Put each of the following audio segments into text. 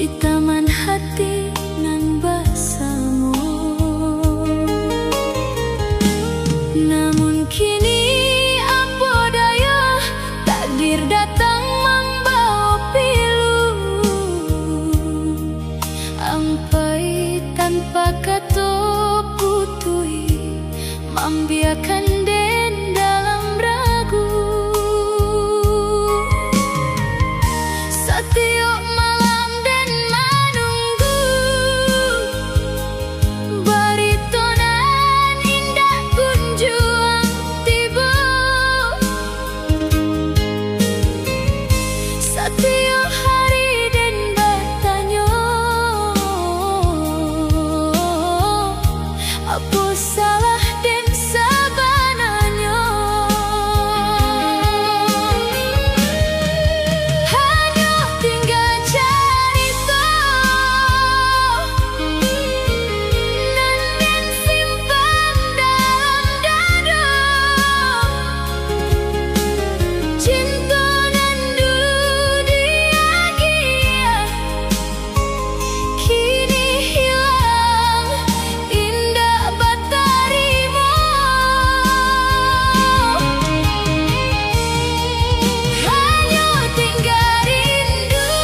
di taman hati nan bersama. Namun kini apa daya, takdir datang membawa pilu, ampai tanpa kata putui, membiarkan den dalam ragu. Setiap malam den menunggu baritonan indah kunjung tiba. Setiap hari den bertanya, apa salah den sebenarnya. Hanya tinggal cerita nan den simpan dalam dada. Cinta nan dulu dia kini hilang, indah batarimo. Hanya tinggal rindu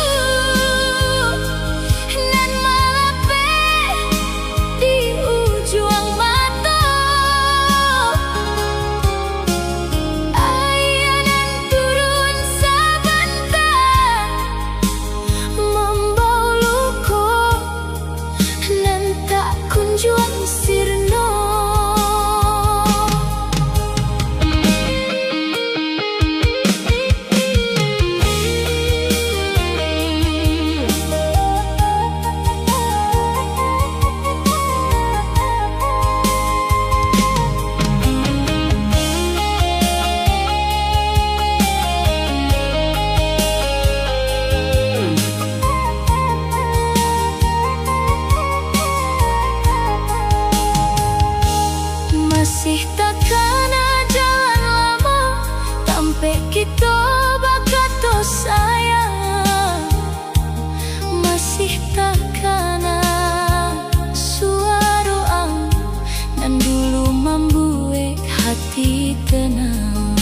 nan melapeh di ujung mata. Air nan turun sebentar membawa luka nan tak kunjung sirna. Masih takkan jalan lama sampai kita berkata sayang. Masih takkan suara ang nan dulu membuat hati tenang.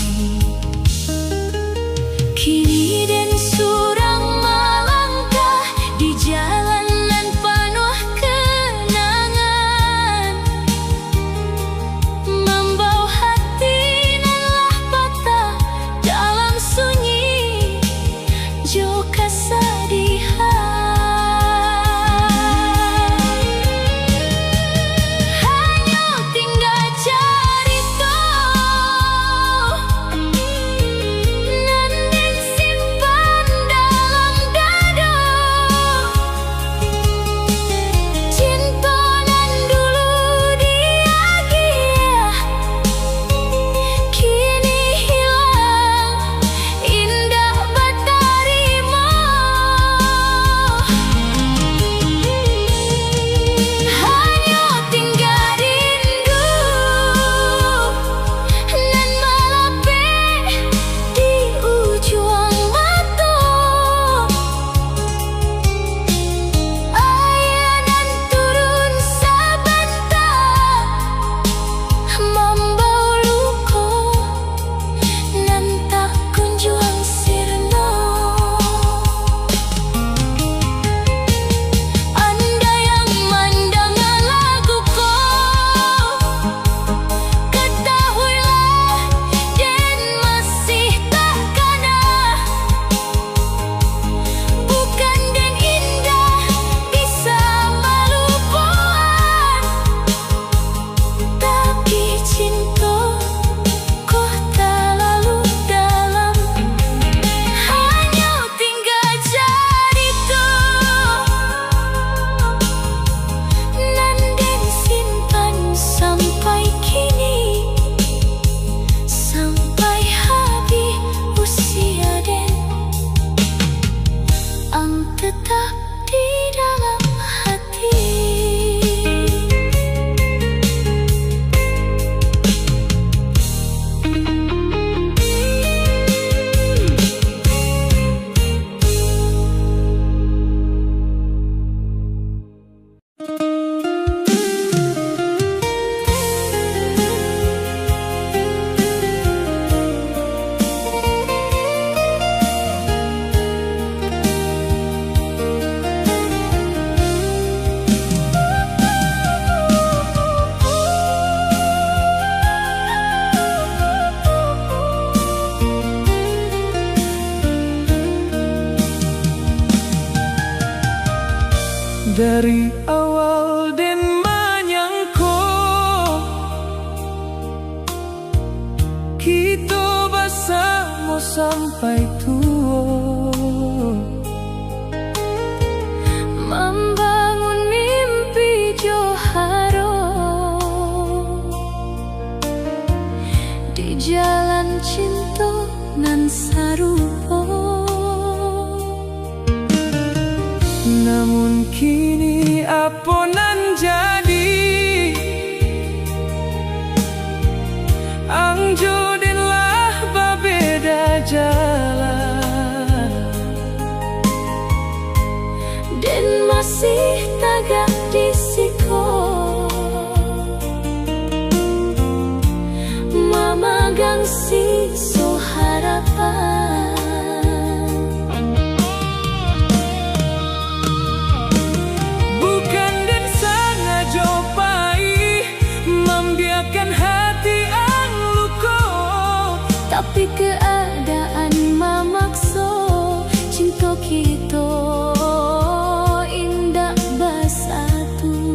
Kini den surang melangkah di jalan nan penuh kenangan, membawa hati nan lah patah dalam sunyi jo kesedihan. Hanya tinggal cerita dari awal den menyangko kita bersama sampai tua, membangun mimpi Joharo di jalan cinta nan sarupo. Namun kini apa nan jadi, angjo den lah berbeda jalan, Den masih tagak di siko, mamagang siso harapan. bukan den sengaja pai membiarkan hati ang luka, Tapi keadaan memaksa cinta kita indah bersatu.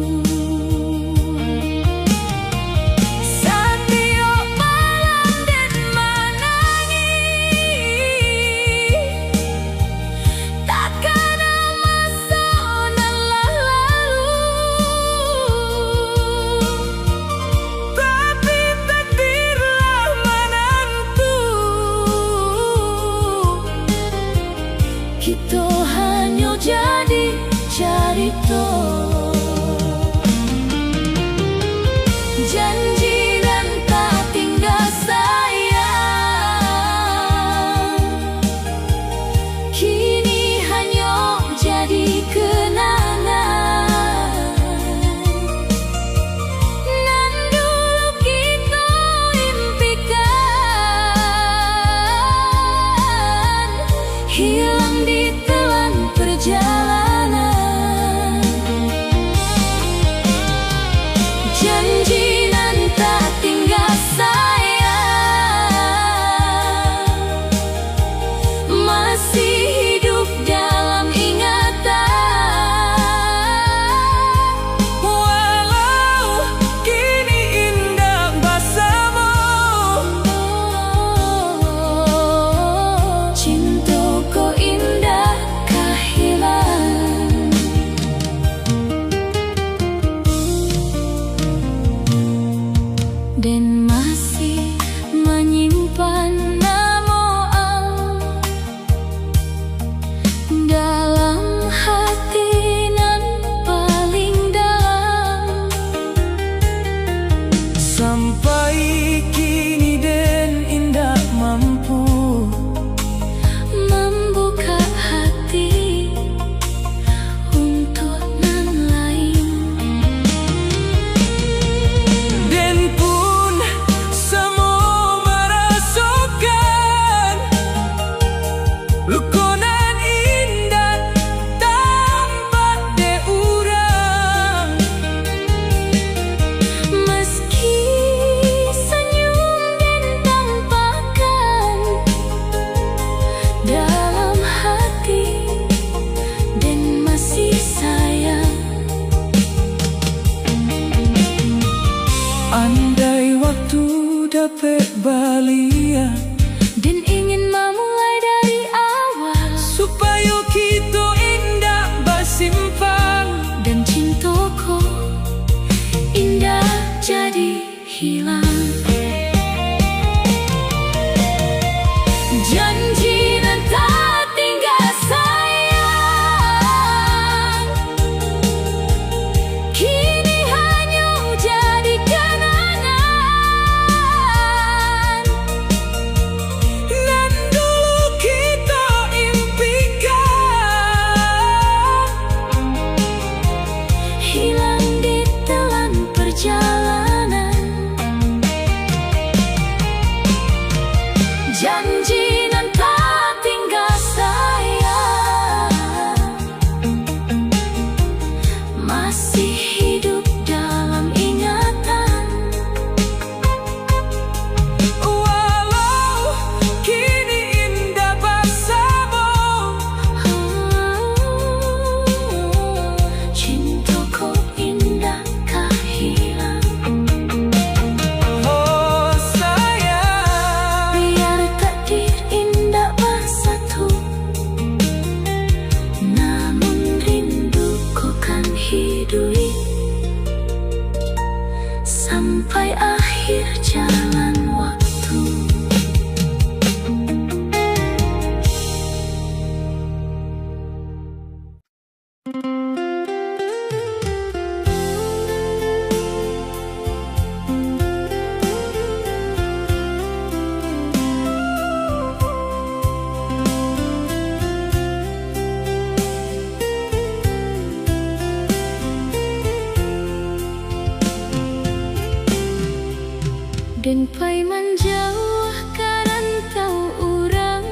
pai menjauh karantau urang,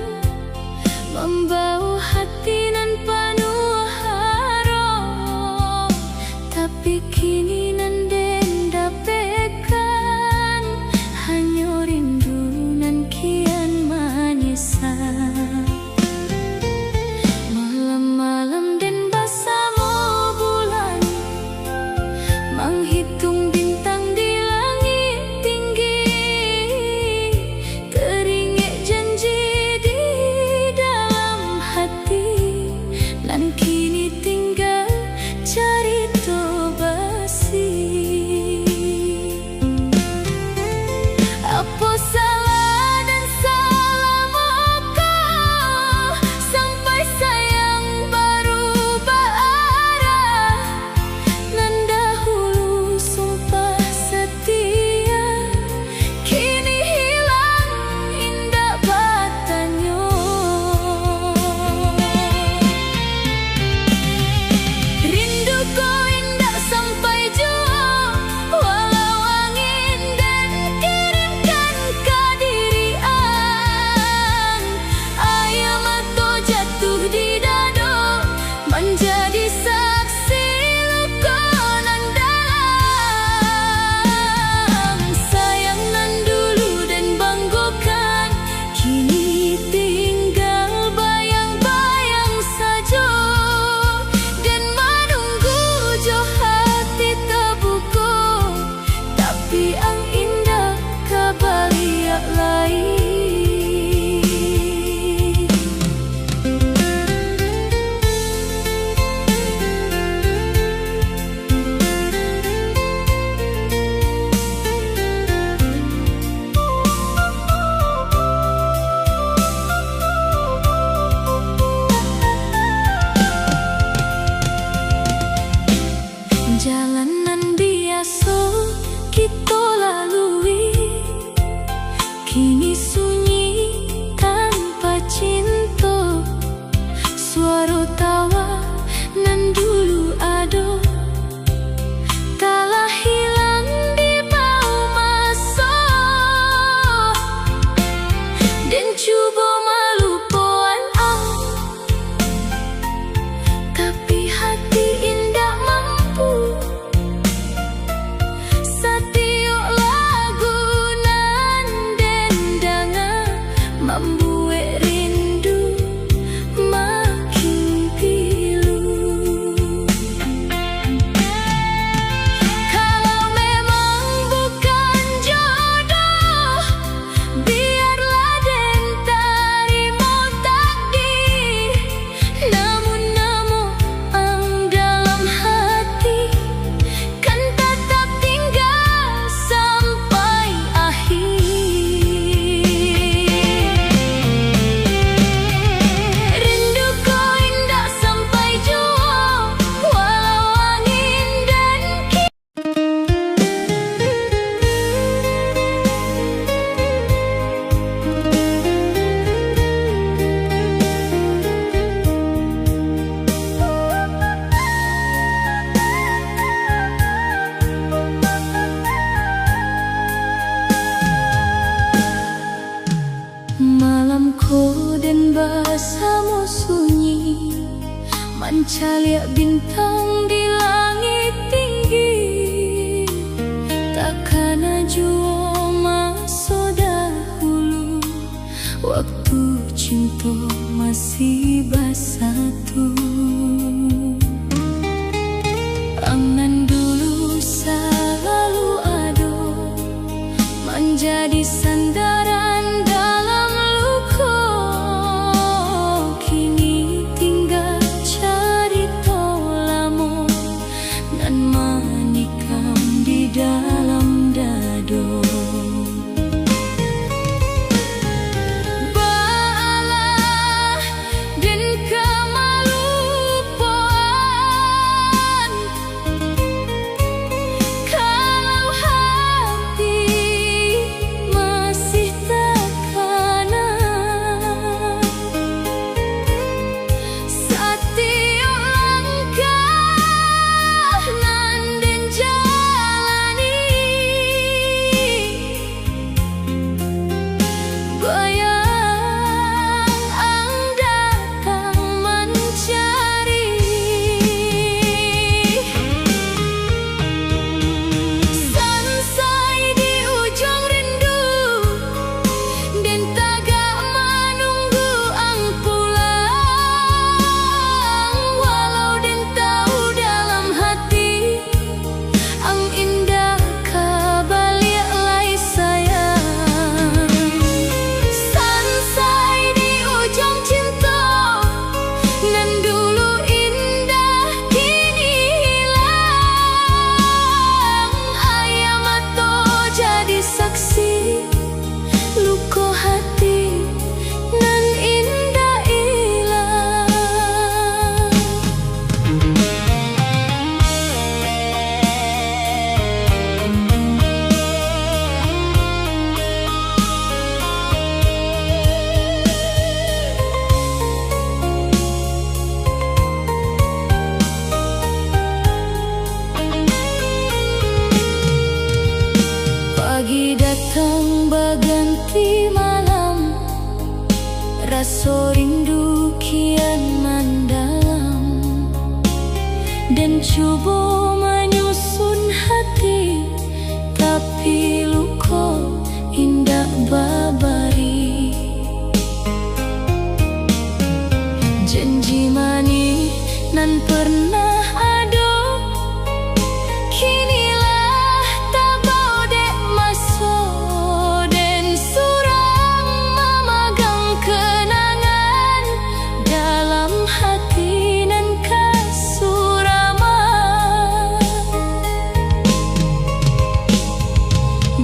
membawa hati nan penuh harap. Tapi kini nan den dapekan, hanya rindu nan kian menyesak. Malam-malam den bersama bulan, menghitung bintang di langit tinggi. rasa rindu kian mendalam dan coba menyusun hati, tapi luka indah babari. Janji manis nan pernah ada, kinilah tak bodek masuk dan surang memegang kenangan dalam hati nan kasurama.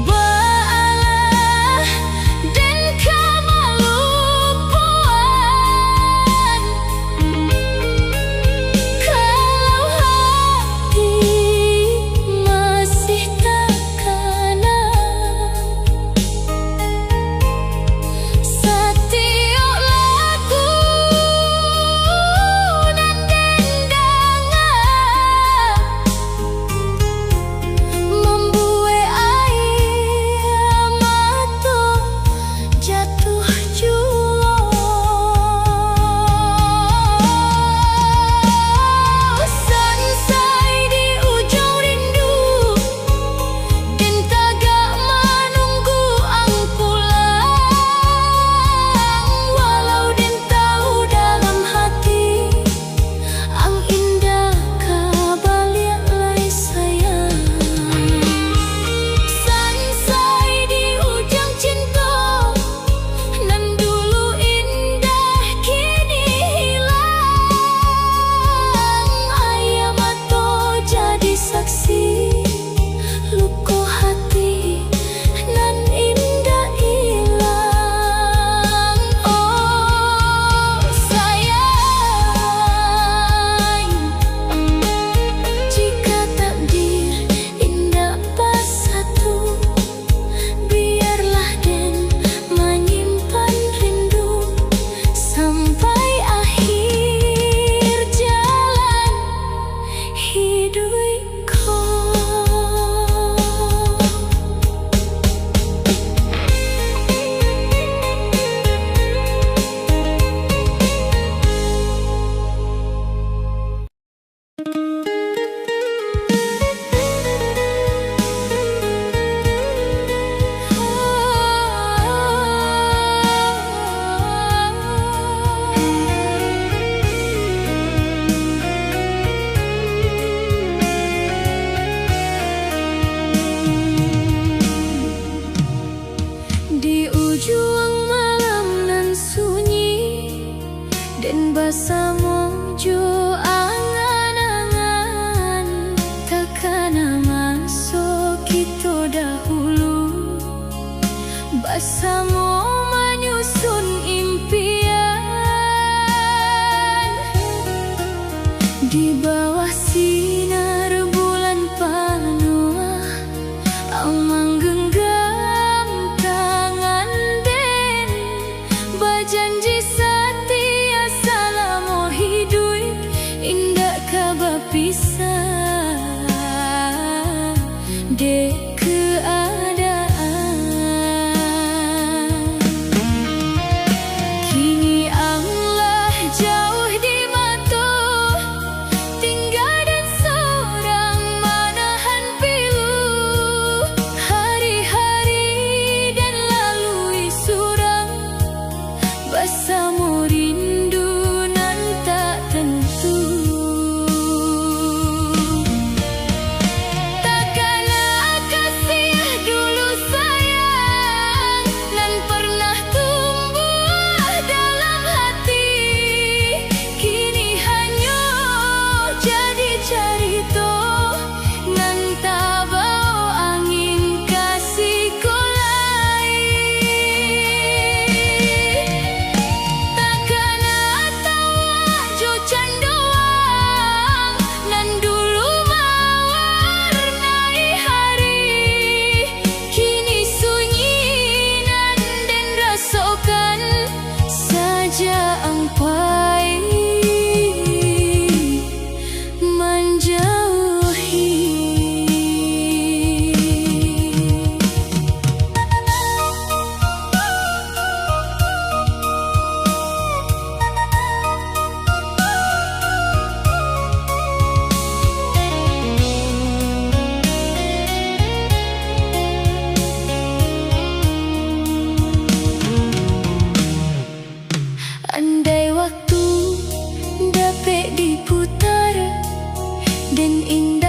Baalah dan kemaluan kalau hati masih takana. Setiap lagu nan dendangan membuat air mata jatuh jua. Sampai di ujung rindu dan tagak menunggu ang pulang, walau dan tahu dalam hati ang indah kabalik lai sayang. Sampai di ujung cinta nan dulu indah kini hilang, ayam mata jadi saksi luka hati nan indah hilang. Oh sayang, jika takdir indah pas satu, biarlah dan menyimpan rindu sampai akhir jalan hidupku. Di ujung malam nan sunyi dan basah mojo angan-angan, takkan masuk kita dahulu, basah mo menyusun impian di bawah sinar bulan penuh. Amang genggam tangan den berjanji setia selama hidup, indah kabar pisah dek keadaan. Kini Allah jauh di mata, dan indah.